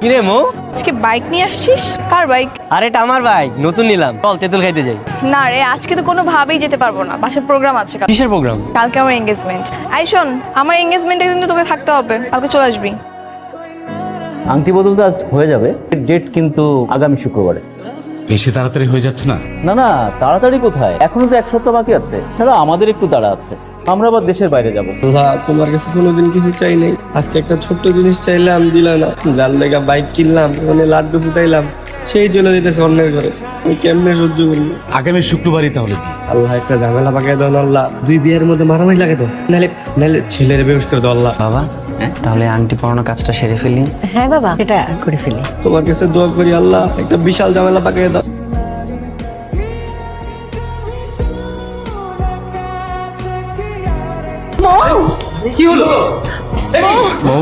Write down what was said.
কিরে মো, আজকে বাইক নিয়ে আসছিস? কার বাইক? আরে এটা আমার বাইক, নতুন নিলাম। চল তেঁতুল খাইতে যাই। না রে, আজকে তো কোনোভাবেই যেতে পারবো না, বাসার প্রোগ্রাম আছে। কিসের প্রোগ্রাম? কালকে আমার এঙ্গেজমেন্ট। আই শোন, আমার এঙ্গেজমেন্টে কিন্তু তোকে থাকতে হবে, কালকে চলে আসবি। আংটি বদল তো আজ হয়ে যাবে, ডেট কিন্তু আগামী শুক্রবারে। বেশি তাড়াতাড়ি হয়ে যাচ্ছে না? না না, তাড়াতাড়ি কোথায়, এখনো তো এক সপ্তাহ বাকি আছে। ছাড়া আমাদের একটু তাড়া আছে, আমরা আবার দেশের বাইরে যাব। আল্লাহ, তোমার কাছে কোনোদিন কিছু চাই নাই, আজকে একটা ছোট্ট জিনিস চাইলাম, দিলা না। যার লেগা বাইক কিনলাম, মানে লাড্ডু ফুটাইলাম, সেই চলে যেতেছে অন্যের ঘরে। আমি কেমনে সহ্য করবো? আগামী শুক্রবারই তাহলে বিয়ে। আল্লাহ, একটা ঝামেলা পাকাই দাও না আল্লাহ। দুই বিয়ের মধ্যে মারামারি লাগে তো, নাহলে নাহলে ছেলের বেউস করে দাও আল্লাহ। বাবা, তাহলে আংটি পরানো কাজটা সেরে ফেলি। হ্যাঁ বাবা, এটা করে ফেলি। তোমার কাছে দোয়া করি আল্লাহ, একটা বিশাল ঝামেলা পাকাই দাও। মৌ